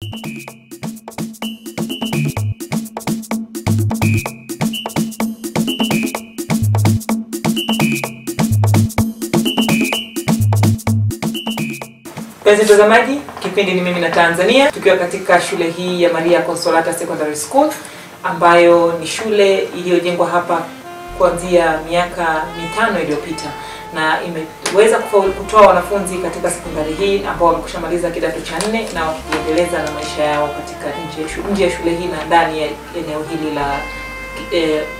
Mpenzi mtazamaji, kipindi ni mimi na Tanzania, tukiwa katika shule hii ya Maria Consolata Secondary School ambayo ni shule iliyojengwa hapa kuanzia miaka 5 iliyopita na imeweza kutoa wanafunzi katika sekondari hii ambao wamekwishamaliza kidato cha 4 na wakiendeleza na maisha yao katika nje ya shule hii na ndani ya eneo hili la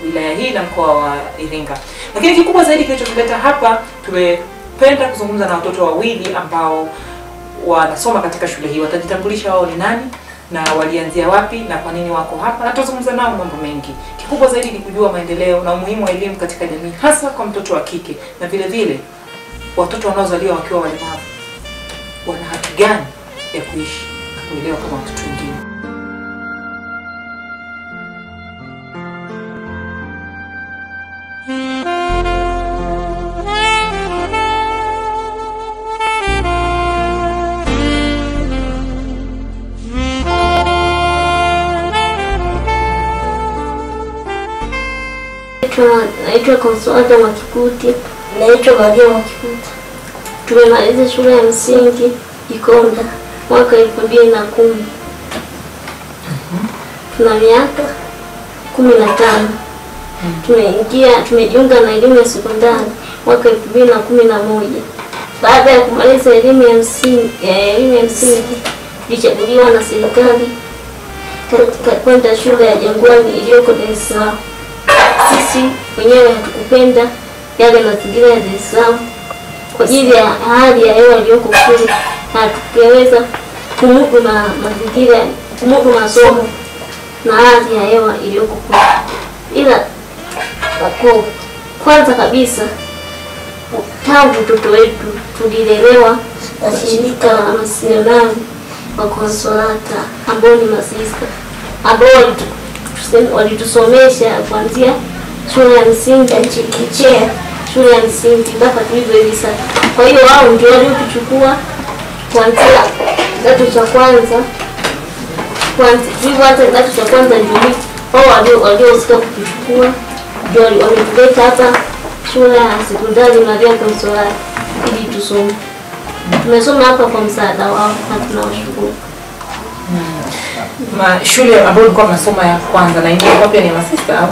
wilaya hii na mkoa wa Iringa. Lakini kikubwa zaidi kilichotuleta hapa, tumependa kuzungumza na watoto wawili ambao wanasoma katika shule hii. Watajitambulisha wao ni nani na walianzia wapi na kwa nini wako hapa, na tutazungumza nao mambo mengi. Kikubwa zaidi ni kujua maendeleo na umuhimu wa elimu katika jamii, hasa kwa mtoto wa kike, na vile vile watoto wanaozaliwa wakiwa walemavu wana haki gani ya kuishi na kulelewa kama watoto wengine. Naitwa Consolata Mwakikuti. Naitwa Maria Mwakikuti. Tumemaliza shule ya msingi Ikonda mwaka 2010. Tuna miaka 15. Tumejiunga na elimu ya sekondari mwaka 2011. Baada ya kumaliza elimu ya msingi, tulichaguliwa na serikali kwenda shule ya Jangwani iliyoko Dar es Salaam. Sisi wenyewe hatukupenda yale mazingira ya Dar es Salaam kwa ajili ya hali ya hewa iliyoko kule, na tukaweza kumudu na mazingira, kumudu masomo na hali ya hewa iliyoko kule. Ila kwanza kabisa, tangu mtoto wetu tulilelewa na shirika la misionari wa Consolata ambao ni masista ambao walitusomesha kuanzia shule ya msingi ya chekechea, shule ya msingi mpaka tulivyo hivi sasa. Kwa hiyo wao ndio waliotuchukua kuanzia kidato cha kwanza, ndio wao waliohusika kutuchukua, ndio wametuleta hapa shule ya sekondari Maria Consolata ili tusome. Tumesoma hapa kwa msaada wao na tunawashukuru. Shule ambayo ulikuwa unasoma ya kwanza na ingine pia ni masista au?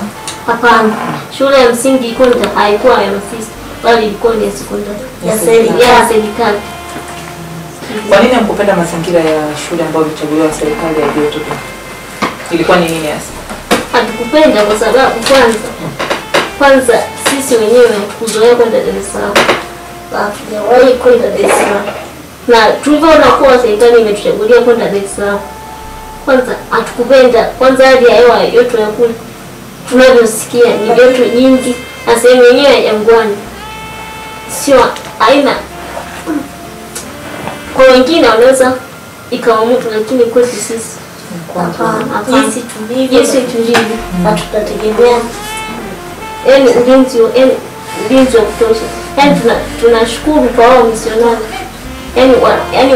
Hapana. Shule ya msingi Ikonda haikuwa ya masista, bali ilikuwa ni sekondari ya serikali. Kwa nini mkupenda mazingira ya shule ambayo ilichaguliwa serikali ya Joto? Ilikuwa ni nini hasa? Hatukupenda kwa sababu kwanza sisi wenyewe kuzoea kwenda Dar es Salaam. Hatujawahi kwenda Dar es Salaam. Na tulivyoona kuwa serikali imetuchagulia kwenda Dar es Salaam, kwanza hatukupenda. Kwanza hali ya hewa yote ya kule tunavyosikia ni joto nyingi, na sehemu yenyewe ya Jangwani sio aina. Kwa wengine wanaweza ikawa mtu, lakini kwetu sisi jinsi tulivyo na tutategemea ulinzi wa kutosha. Tunashukuru kwa wao misionari.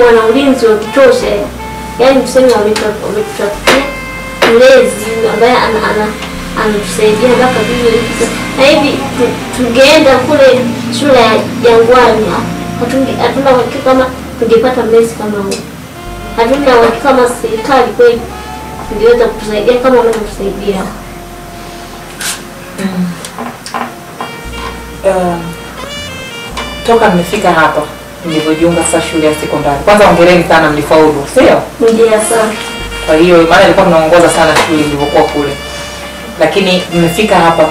Wana ulinzi wa kutosha. Tuseme wametutafutia mlezi ambaye anatusaidia mpaka vile hivi. Na hivi tungeenda kule shule ya Jangwani, hatuna uhakika kama tungepata mlezi kama huyo. Hatuna uhakika kama serikali kweli ingeweza kutusaidia kama wanavyotusaidia. Toka mmefika hapa mlivyojiunga sasa shule ya sekondari, kwanza hongereni sana, mlifaulu, sio? Ndio sana. Kwa hiyo maana ilikuwa mnaongoza sana shule ilivyokuwa kule. Lakini mmefika hapa,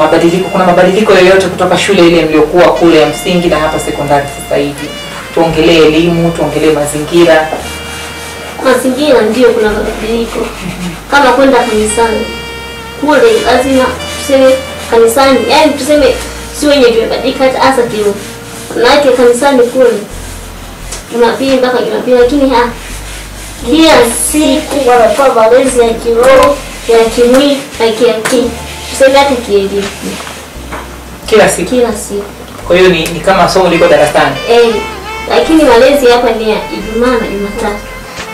kuna mabadiliko yoyote kutoka shule ile mliokuwa kule ya msingi na hapa sekondari sasa hivi? Tuongelee elimu, tuongelee mazingira. Mazingira ndio kuna mabadiliko. Kama kwenda kanisani kule lazima tuseme kanisani, tuseme si wenyewe tumebadilika hasa kiroho. Na kanisani kule Jumapili mpaka Jumapili, lakini kila siku wanatoa malezi ya kiroho, ya kimwili na kiakili. Tuseme hata kielimu. Kila siku. Kwa hiyo ni kama somo liko darasani. Lakini malezi hapa ni ya Ijumaa na Jumatatu.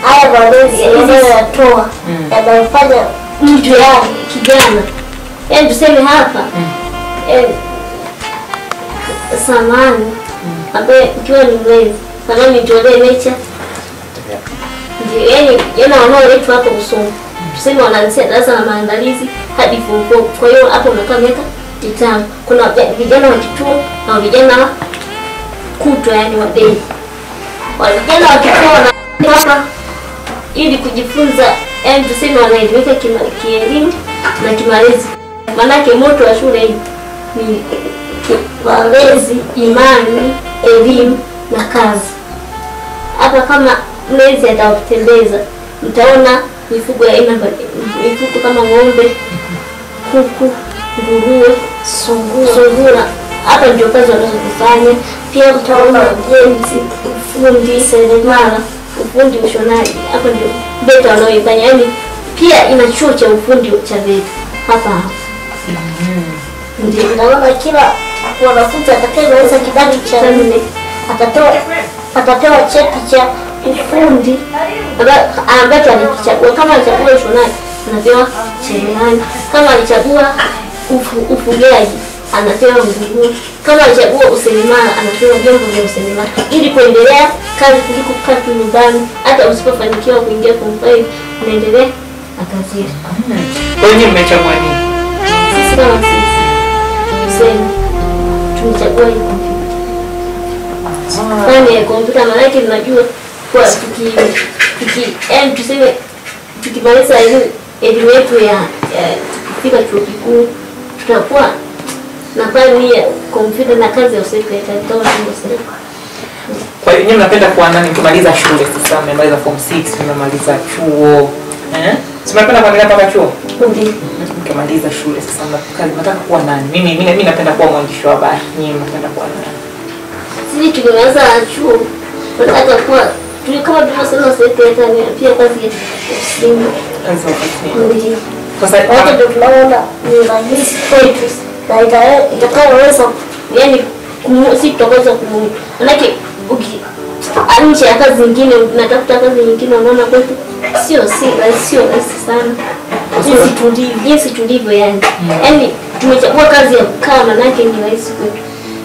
haya malezi yanayotoa yanayofanya mtu yake kijana, yaani tuseme hapa samani ambaye ikiwa ni mlezi samani nitolee nature ndio yaani wanaoletwa hapo kusoma, tuseme wanaanzia darasa la maandalizi hadi form 4. Kwa hiyo hapo unakaa miaka 5. Kuna vijana wa kituo na vijana wa kutwa, yaani wa day. Vijana wa kituo na hapa ili kujifunza, yaani tuseme wanaelimika kielimu na kimalezi. Maanake moto wa shule hii ni malezi, imani, elimu na kazi. Hapa kama mlezi atawatembeza, mtaona mifugo ya aina mifugo kama ng'ombe, kuku, nguruwe, sungura. Hapa ndio kazi wanazofanya. Pia mtaona ujenzi, ufundi seremala, ufundi ushonaji. Hapa ndio VETA wanaoifanya, yaani pia ina chuo cha ufundi cha VETA hapa. Ndio naona kila wanafunzi atakayeweza kidato cha 4 atapewa cheti cha ufundi ambacho alichagua. Kama alichagua ushonaji anapewa cherehani, kama alichagua ufugaji anapewa nguruwe, kama alichagua useremala anapewa vyombo vya useremala, ili kuendelea kazi kuliko kukaa tu nyumbani. Hata usipofanikiwa kuingia form 5 unaendelea na kazi yako. Kwa hiyo mmechagua nini? Sisi kama sisi tuseme tumechagua hii kompyuta. Kwani kompyuta maana yake tunajua kwa tuseme tukimaliza elimu yetu ya kufika chuo kikuu tutakuwa na fani ya kompyuta na kazi ya secretary kama tunasema. Kwa hiyo nyinyi mnapenda kuwa nani mkimaliza shule sasa, mmemaliza form 6, mmemaliza chuo? Mnapenda kuendelea mpaka chuo? Ndio. Mkimaliza shule sasa mnataka kuwa nani? Mimi napenda kuwa mwandishi wa habari. Nyinyi mnapenda kuwa nani? Sisi tukimaliza chuo tunataka kuwa kama tunasema secretary, pia kazi ya ofisini. Kazi ya ofisini. Sasa hapo ndio tunaona ni rahisi kwetu na itakayoweza, yaani si tutaweza kumu. Maanake nje ya kazi nyingine unatafuta kazi nyingine, unaona kwetu sio rahisi sana. Jinsi tulivyo yani. Yaani tumechagua kazi ya kukaa, maanake ni rahisi kwetu.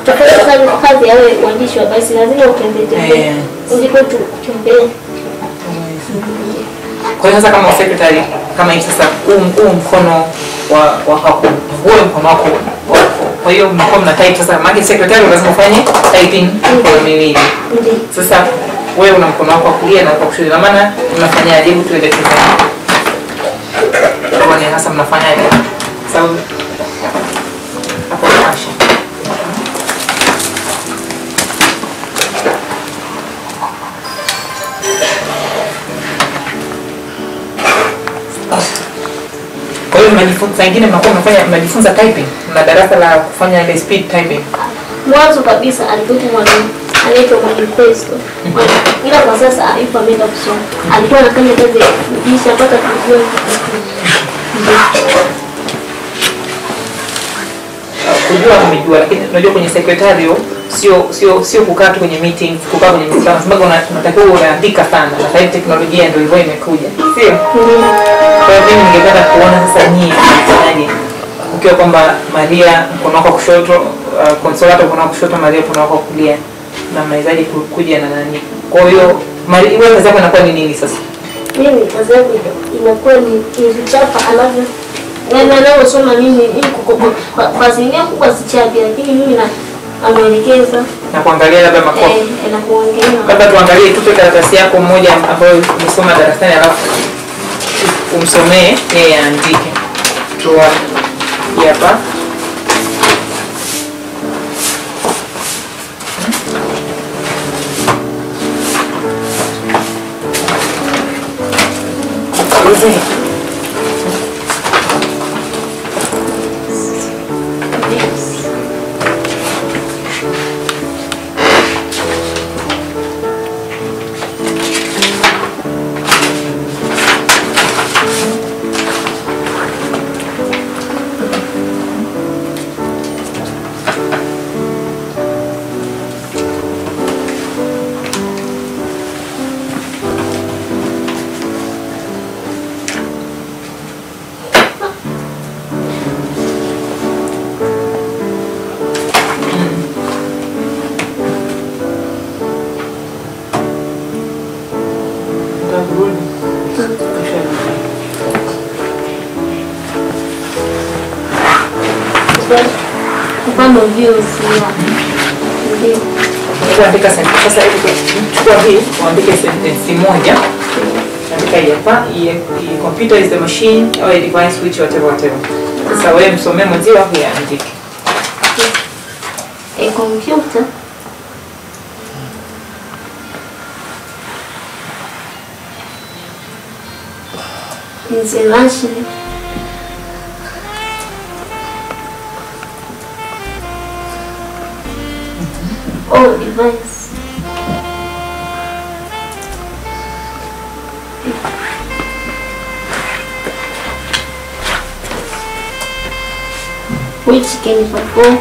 Tutafanya kazi ya wewe uandishi wa basi lazima utembee. Ndipo tutembee. Kwa hiyo sasa kama secretary kama hivi sasa huu mkono wa hapo, huo mkono wako. Kwa hiyo mna type sasa, maana secretary lazima ufanye typing kwa miwili. Sasa wewe una mkono wako wa kulia na wa kushoto, maana mnafanyaje? Hebu tuelekeze. Kwa nini hasa mnafanyaje? Sababu hapo acha. Kwa hiyo mnajifunza wengine mnajifunza typing, na darasa la kufanya ile speed typing. Mwanzo kabisa alikuwa mwalimu anaitwa Mwalimu Kristo. Ila kwa sasa hayupo, ameenda kusoma. Alikuwa anafanya kazi ya kufundisha mpaka kujua. Kujua mmejua, lakini unajua kwenye secretarial sio kukaa tu kwenye meeting, kukaa kwenye mkutano, sababu unatakiwa unaandika sana. Na sasa teknolojia ndio hivyo imekuja. Sio? Kwa hiyo mimi ningependa kuona sasa nyinyi mnafanyaje? Ukiwa kwamba Maria mkono wako kushoto, Consolata mkono wako kushoto, Maria mkono wako kulia, na mnaizaje kuja na nani? Kwa hiyo Maria, wewe kazi yako inakuwa ni nini sasa? Mimi kazi yangu inakuwa ni kuchapa alavyo. Anaosoma mimi kwa asilimia kubwa sichapi, lakini mimi namuelekeza na kuangalia labda makofi. Na kuongea. Labda tuangalie tupe karatasi yako moja ambayo umesoma darasani, alafu umsomee yeye aandike. Toa hapa. Mfano views ndio. Andika sentence. Sasa hivi chukua hii, uandike sentence moja. Andika hapa, computer is the machine or a device which whatever. Sasa wewe msomee mwenzio hapo andike. A computer is a machine or device which can perform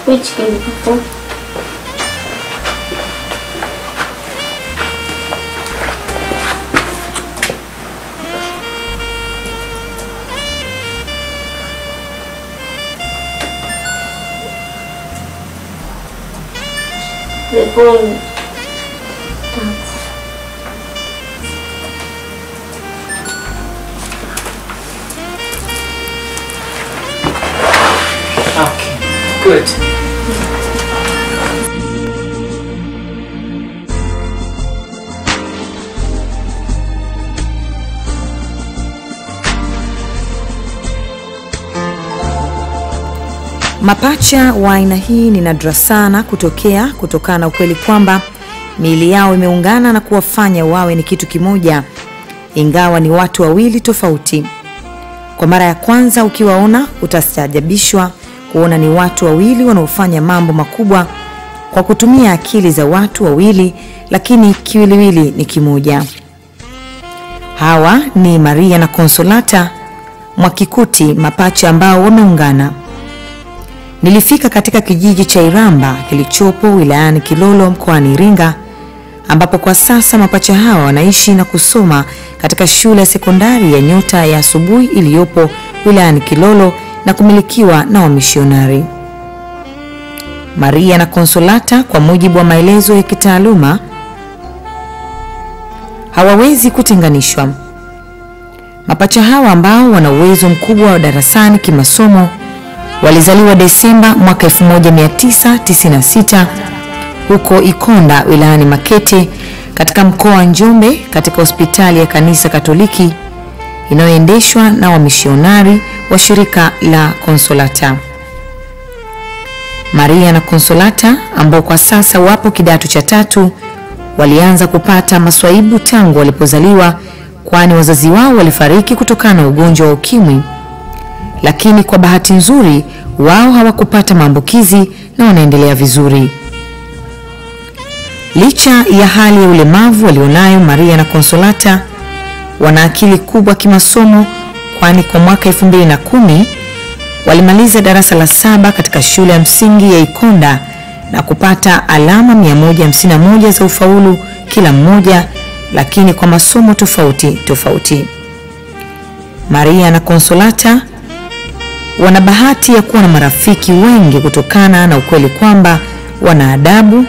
which can perform the following tasks. Okay, good. Mapacha wa aina hii ni nadra sana kutokana na ukweli kwamba miili yao imeungana na kuwafanya wawe ni kitu kimoja, ingawa ni watu wawili tofauti. Kwa mara ya kwanza ukiwaona utastaajabishwa kuona ni watu wawili wanaofanya mambo makubwa kwa kutumia akili za watu wawili, lakini kiwiliwili ni kimoja. Hawa ni Maria na Consolata Mwakikuti, mapacha ambao wameungana. Nilifika katika kijiji cha Iramba kilichopo wilayani Kilolo mkoani Iringa, ambapo kwa sasa mapacha hawa wanaishi na kusoma katika shule ya sekondari ya Nyota ya Asubuhi iliyopo wilayani Kilolo na kumilikiwa na wamishionari. Maria na Consolata, kwa mujibu wa maelezo ya kitaaluma, hawawezi kutenganishwa. Mapacha hawa ambao wana uwezo mkubwa wa darasani kimasomo walizaliwa Desemba mwaka 1996 huko Ikonda wilayani Makete katika mkoa wa Njombe katika hospitali ya Kanisa Katoliki inayoendeshwa na wamishionari wa shirika la Consolata. Maria na Consolata ambao kwa sasa wapo kidato cha 3 walianza kupata maswaibu tangu walipozaliwa, kwani wazazi wao walifariki kutokana na ugonjwa wa ukimwi. Lakini kwa bahati nzuri wao hawakupata maambukizi na wanaendelea vizuri. Licha ya hali ya ulemavu walionayo, Maria na Consolata wana akili kubwa kimasomo, kwani kwa mwaka 2010 walimaliza darasa la 7 katika shule ya msingi ya Ikonda na kupata alama 151 za ufaulu kila mmoja, lakini kwa masomo tofauti. Maria na Consolata wana bahati ya kuwa na marafiki wengi kutokana na ukweli kwamba wana adabu,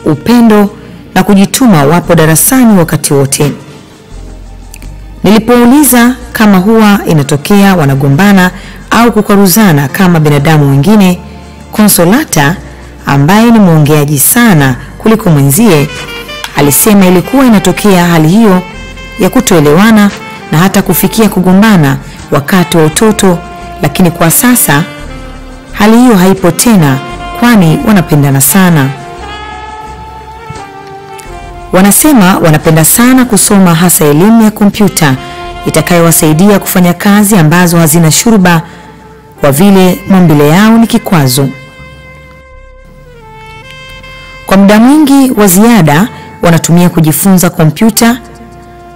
upendo na kujituma wapo darasani wakati wote. Nilipouliza kama huwa inatokea wanagombana au kukaruzana kama binadamu wengine, Consolata ambaye ni mwongeaji sana kuliko mwenzie alisema ilikuwa inatokea hali hiyo ya kutoelewana na hata kufikia kugombana wakati wa utoto, lakini kwa sasa hali hiyo haipo tena, kwani wanapendana sana. Wanasema wanapenda sana kusoma, hasa elimu ya kompyuta itakayowasaidia kufanya kazi ambazo hazina shuruba kwa vile maumbile yao ni kikwazo. Kwa muda mwingi wa ziada wanatumia kujifunza kompyuta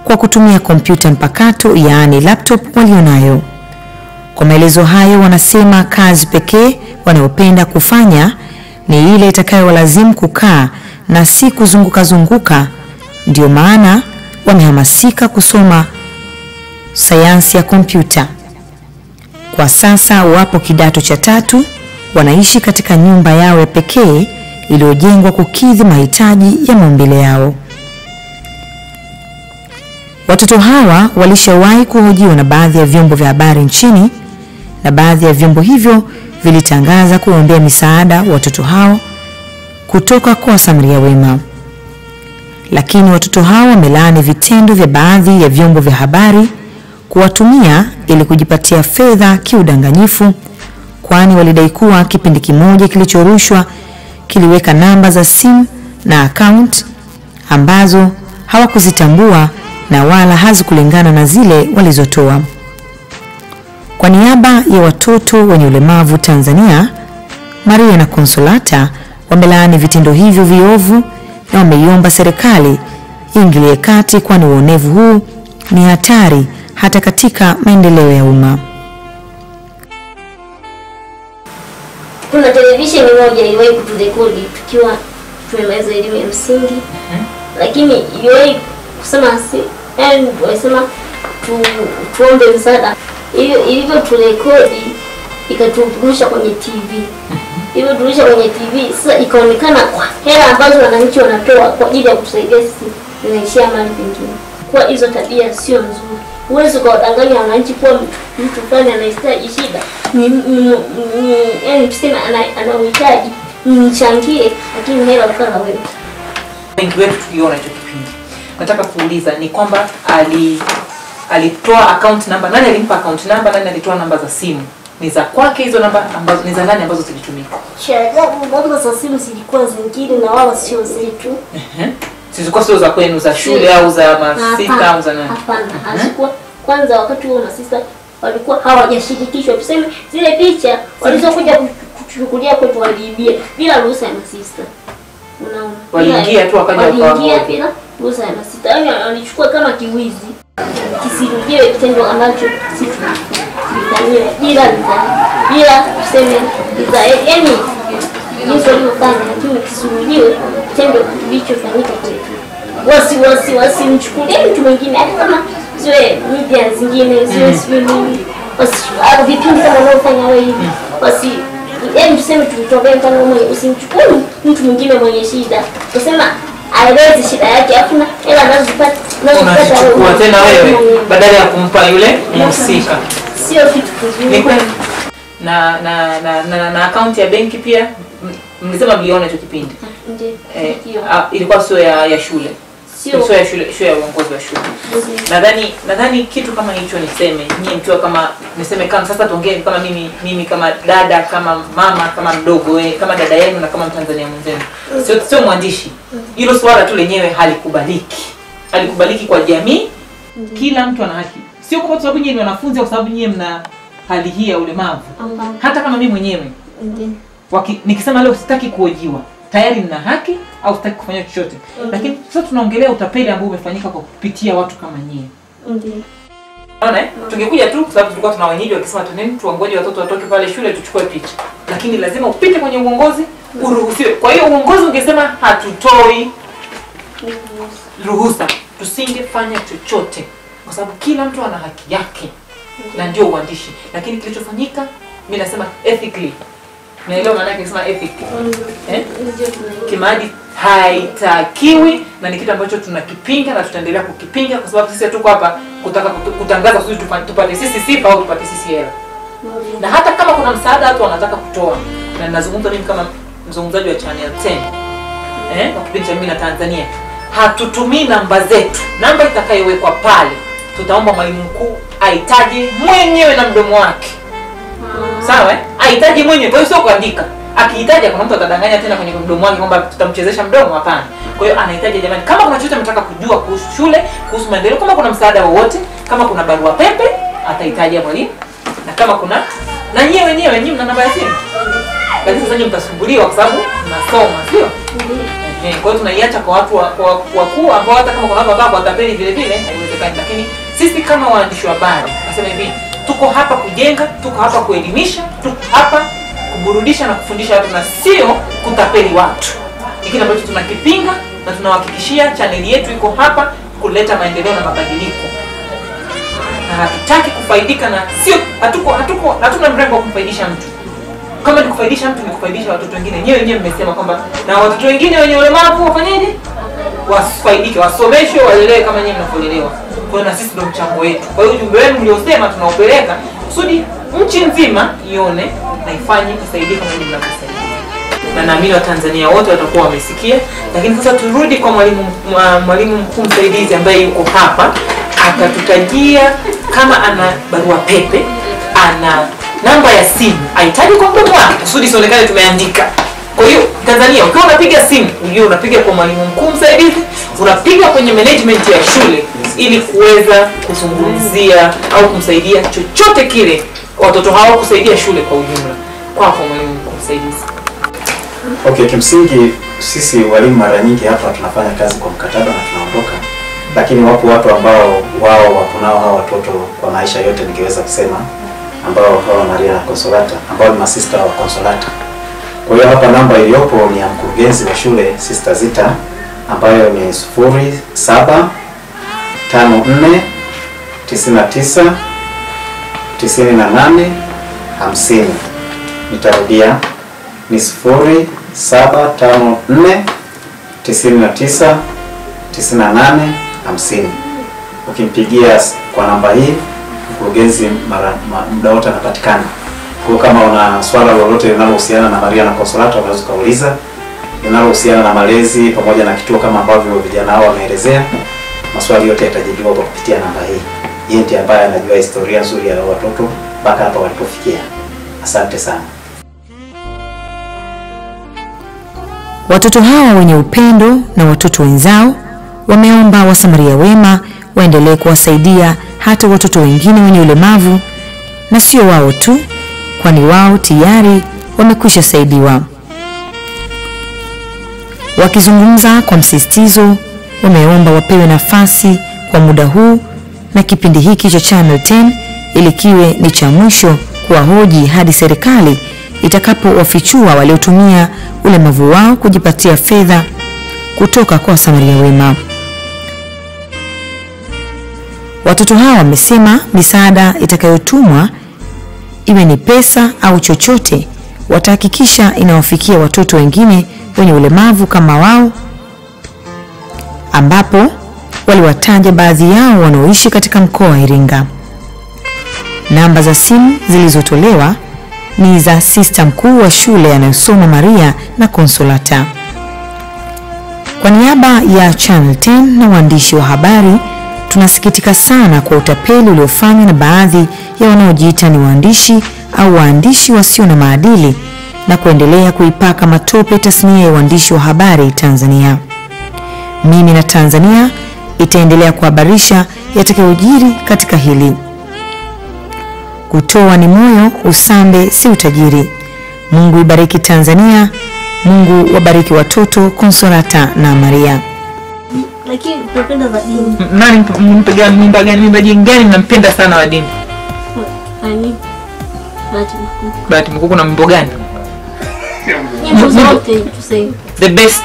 kwa kutumia kompyuta mpakato, yaani laptop walionayo. Kwa maelezo hayo wanasema kazi pekee wanayopenda kufanya ni ile itakayowalazimu kukaa na si kuzunguka. Ndio maana wamehamasika kusoma sayansi ya kompyuta. Kwa sasa wapo kidato cha 3, wanaishi katika nyumba yao ya pekee iliyojengwa kukidhi mahitaji ya maumbile yao. Watoto hawa walishawahi kuhojiwa na baadhi ya vyombo vya habari nchini, na baadhi ya vyombo hivyo vilitangaza kuombea misaada watoto hao kutoka kwa wasamaria wema. Lakini watoto hao wamelaani vitendo vya baadhi ya vyombo vya habari kuwatumia ili kujipatia fedha kiudanganyifu, kwani walidai kuwa kipindi kimoja kilichorushwa kiliweka namba za simu na account ambazo hawakuzitambua na wala hazikulingana na zile walizotoa. Kwa niaba ya watoto wenye ulemavu Tanzania, Maria na Consolata wamelaani vitendo hivyo viovu na wameiomba serikali iingilie kati, kwani uonevu huu ni hatari hata katika maendeleo ya umma. Kuna televisheni moja iliwahi kuturekodi tukiwa tumemaliza elimu ya msingi, lakini iliwahi kusema wasema tuombe msaada. Ilivyo turekodi ikaturusha kwenye TV. Hivyo turusha kwenye TV, sasa ikaonekana kwa hela ambazo wananchi wanatoa kwa ajili ya kusaidia sisi zinaishia mali pengine. Kwa hizo tabia sio nzuri. Huwezi kuwadanganya wananchi kuwa mtu fulani anahitaji shida. Yaani tuseme anahitaji mchangie, lakini hela ukala wewe. Wengi wetu tuliona hicho kipindi. Nataka kuuliza ni kwamba alitoa account number, nani alimpa account number, nani alitoa namba za simu? Ni za kwake hizo namba ambazo ni za nani ambazo zilitumika? Namba za simu zilikuwa zingine na wala sio zetu. Zilikuwa sio za kwenu, za shule au za masista au za nani? Hapana, hazikuwa. Kwanza wakati huo masista walikuwa hawajashirikishwa. Tuseme zile picha walizokuja kuchukulia kwetu waliibia bila ruhusa ya masista. Unaona? Waliingia tu wakaja waliingia bila ruhusa ya masista. Yaani walichukua kama kiwizi. Kisirudie kitendo ambacho sisi tulifanyia bila tuseme yaani jinsi walivyofanya, lakini kisurudiwe kitendo kilichofanyika kwetu. Wasimchukulie mtu mwingine, hata kama ziwe media zingine, ziwe nini, vipindi kama wanaofanya wao hivi. Yaani tuseme tulitokea mfano mmoja, usimchukue mtu mwingine mwenye shida. Tusema aeleze shida yake, hakuna hela anazopata unachukua tena wewe badala ya kumpa yule mhusika. Sio kitu kizuri. Na account ya benki pia mlisema mliona hicho kipindi? Ndiyo. Ilikuwa sio ya shule. Sio ya shule, sio ya uongozi wa shule. Nadhani kitu kama hicho niseme, nyinyi mkiwa kama niseme kama sasa tuongee kama mimi kama dada, kama mama, kama mdogo kama dada yenu na kama Mtanzania mwenzenu. Sio mwandishi. Hilo swala tu lenyewe halikubaliki. Halikubaliki kwa jamii. Kila mtu ana haki. Sio kwa sababu nyinyi ni wanafunzi au kwa sababu nyinyi mna hali hii ya ulemavu. Hata kama mimi mwenyewe. Nikisema leo sitaki kuhojiwa, tayari nina haki au sitaki kufanya chochote. Lakini sasa tunaongelea utapeli ambao umefanyika kwa kupitia watu kama nyinyi. Unaona tungekuja tu kwa sababu tulikuwa tuna wenyeji wakisema tuangoje watoto watoke pale shule tuchukue picha. Lakini lazima upite kwenye uongozi, uruhusiwe. Kwa hiyo uongozi ungesema hatutoi ruhusa, tusingefanya chochote kwa sababu kila mtu ana haki yake. Na ndio uandishi. Lakini kilichofanyika mimi nasema ethically. Naelewa maana yake kusema ethic. Kimaadili haitakiwi na ni kitu ambacho tunakipinga na tutaendelea kukipinga kwa sababu sisi hatuko hapa kutaka kutangaza sisi tupate sisi sifa au tupate sisi hela. Na hata kama kuna msaada watu wanataka kutoa, na ninazungumza mimi kama mzungumzaji wa Channel 10 kwa kipindi cha Mimi na Tanzania, hatutumii namba zetu. Namba itakayowekwa pale tutaomba mwalimu mkuu aitaje mwenyewe na mdomo wake. Sawa Aitaje mwenyewe, kwa hiyo sio kuandika. Akihitaji kuna mtu atadanganya tena kwenye mdomo wake kwamba tutamchezesha mdomo, hapana. Kwa hiyo anahitaji jamani, kama kuna chochote mnataka kujua kuhusu shule, kuhusu maendeleo, kama kuna msaada wowote, kama kuna barua pepe, atahitaji mwalimu. Na kama kuna na wenyewe mna namba ya simu. Lakini sasa mtasumbuliwa kwa sababu mnasoma, sio? Kwa hiyo tunaiacha kwa watu wakuu ambao hata kama kuna watu ambao watapeli vile vile haiwezekani. Lakini sisi kama waandishi wa habari nasema hivi, tuko hapa kujenga, tuko hapa kuelimisha, tuko hapa kuburudisha na kufundisha watu na sio kutapeli watu. Ni kitu ambacho tunakipinga na tunahakikishia channel yetu iko hapa kuleta maendeleo na mabadiliko. hatutaki kufaidika na sio hatuna mrengo wa kufaidisha mtu. Kama ni kufaidisha mtu ni kufaidisha watoto wengine. Wenyewe mmesema kwamba na watoto wengine wenye ulemavu wafanyaje? Wasifaidike, wasomeshwe, walelewe kama nyinyi mnafolelewa. Kwa hiyo na sisi ndio mchango wetu. Kwa hiyo ujumbe wenu mliosema tunaupeleka kusudi nchi nzima ione na ifanye isaidie kama nyinyi mnavyosaidia. Na naamini Watanzania wote watakuwa wamesikia. Lakini sasa turudi kwa mwalimu mkuu msaidizi ambaye yuko hapa, atatutajia kama ana barua pepe, ana namba ya simu, ahitaji kwa mdomo wake kusudi sionekane tumeandika. Kwa hiyo Tanzania, ukiwa unapiga simu, unajua unapiga kwa mwalimu mkuu msaidizi, unapiga kwenye management ya shule ili kuweza kuzungumzia au kumsaidia chochote kile watoto hao, kusaidia shule kwa ujumla. Kwa mwalimu mkuu msaidizi. Okay, kimsingi sisi walimu mara nyingi hapa tunafanya kazi kwa mkataba na tunaondoka. Lakini wapo watu ambao wao wapo nao hao watoto kwa maisha yote, ningeweza kusema, ambao hawa Maria na Consolata, ambao ni masista wa Consolata. Kwa hiyo hapa namba iliyopo ni ya mkurugenzi wa shule, Sister Zita, ambayo ni 0754999850. Nitarudia, ni 0754999850. Ukimpigia kwa namba hii mkurugenzi muda wote anapatikana. Kwa kama una swala lolote linalohusiana na Maria na Consolata, unaweza kuuliza, linalohusiana na malezi pamoja na kituo kama ambavyo vijana hao wameelezea, maswali yote yatajibiwa kwa kupitia namba hii. Yeye ndiye ambaye anajua historia nzuri ya watoto mpaka hapa walipofikia. Asante sana. Watoto hawa wenye upendo na watoto wenzao wameomba wasamaria wema waendelee kuwasaidia hata watoto wengine wenye ulemavu, na sio wao tu, kwani wao tayari wamekwisha saidiwa. Wakizungumza kwa msisitizo, wameomba wapewe nafasi kwa muda huu na kipindi hiki cha Channel 10 ili kiwe ni cha mwisho kuwahoji hadi serikali itakapowafichua waliotumia ulemavu wao kujipatia fedha kutoka kwa wasamaria wema. Watoto hawa wamesema misaada itakayotumwa, iwe ni pesa au chochote, watahakikisha inawafikia watoto wengine wenye ulemavu kama wao, ambapo waliwataja baadhi yao wanaoishi katika mkoa wa Iringa. Namba za simu zilizotolewa ni za sister mkuu wa shule anayosoma Maria na Consolata. Kwa niaba ya Channel 10 na waandishi wa habari, tunasikitika sana kwa utapeli uliofanywa na baadhi ya wanaojiita ni waandishi au waandishi wasio na maadili na kuendelea kuipaka matope tasnia ya uandishi wa habari Tanzania. Mimi na Tanzania itaendelea kuhabarisha yatakayojiri katika hili. Kutoa ni moyo, usambe si utajiri. Mungu ibariki Tanzania, Mungu wabariki watoto Consolata na Maria. Lakini tunapenda za dini. Nani mwimbaji gani mnampenda sana wa dini? Bahati Mkuku. Na wimbo gani? Nyimbo zote tuseme. The best.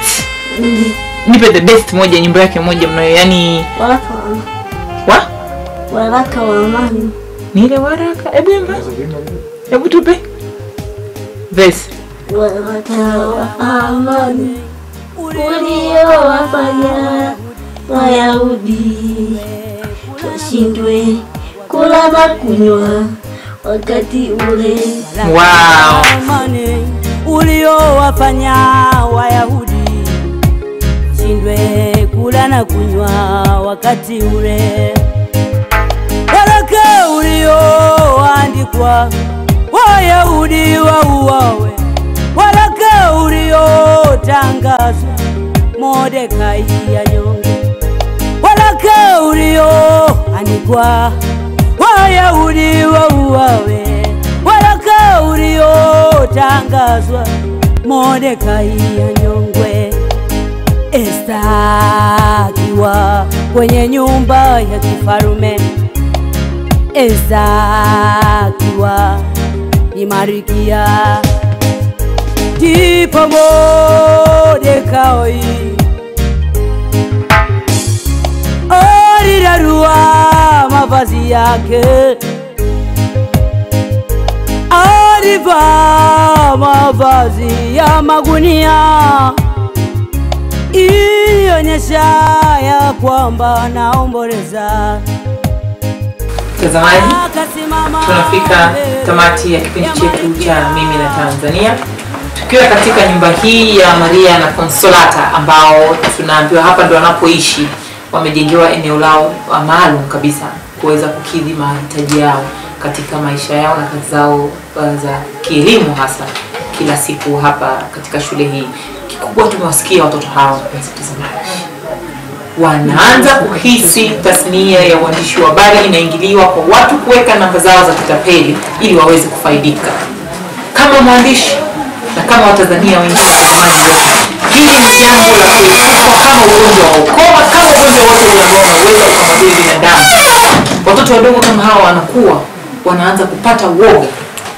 Nipe the best moja, nyimbo yake moja mnayo, yani Waraka wa amani. Ni ile waraka, hebu tupe. Verse. Waraka wa amani uliowafanya Wayahudi washindwe kula na kunywa wakati ule. Wow. Amani uliowafanya Wayahudi washindwe kula na kunywa wakati ule. Waraka ulioandikwa Wayahudi wauawe, waraka uliotangazwa Mordekai anyongwe, waraka ulioandikwa Wayahudi wauawe, waraka uliotangazwa Mordekai anyongwe. Esta akiwa kwenye nyumba ya kifarume, Esta akiwa ni Marikia, ndipo Mordekai alirarua mavazi yake, alivaa mavazi ya magunia, ilionyesha ya kwamba anaomboleza. Mtazamaji, tunafika tamati ya kipindi chetu cha Mimi na Tanzania, tukiwa katika nyumba hii ya Maria na Consolata, ambao tunaambiwa hapa ndo wanapoishi. Wamejengewa eneo lao maalum kabisa kuweza kukidhi mahitaji yao katika maisha yao na kazi zao za kielimu, hasa kila siku hapa katika shule hii. Kikubwa tumewasikia watoto hao, mtazamaji, wanaanza kuhisi tasnia ya uandishi wa habari inaingiliwa kwa watu kuweka namba zao za kitapeli ili waweze kufaidika. Kama mwandishi na kama Watanzania wengine, hili ni jambo la kuepuka kama ugonjwa wa ukoma, kama ugonjwa wote ambao unaweza ukamwadhiri binadamu. Watoto wadogo kama hawa wanakuwa wanaanza kupata uoga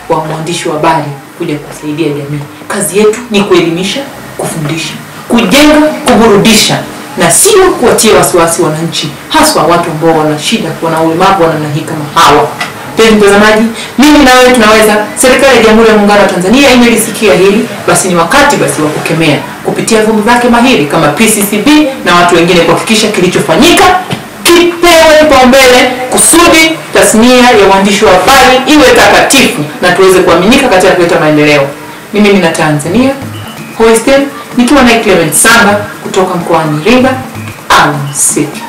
wa mwandishi wa habari kuja kusaidia jamii. Kazi yetu ni kuelimisha, kufundisha, kujenga, kuburudisha, na sio kuwatia wasiwasi wananchi, haswa watu ambao wana shida, wana ulemavu wa namna hii kama hawa. Mtazamaji, mimi na wewe tunaweza. Serikali ya Jamhuri ya Muungano wa Tanzania imelisikia hili, basi ni wakati wa kukemea kupitia vyombo vyake mahiri kama PCCB na watu wengine, kuhakikisha kilichofanyika kipewe kipaumbele kusudi tasnia ya uandishi wa habari iwe takatifu na tuweze kuaminika katika kuleta maendeleo. Mimi na Tanzania, Hoistel, nikiwa na Clement Sanga kutoka mkoani Iringa. Alamsiki.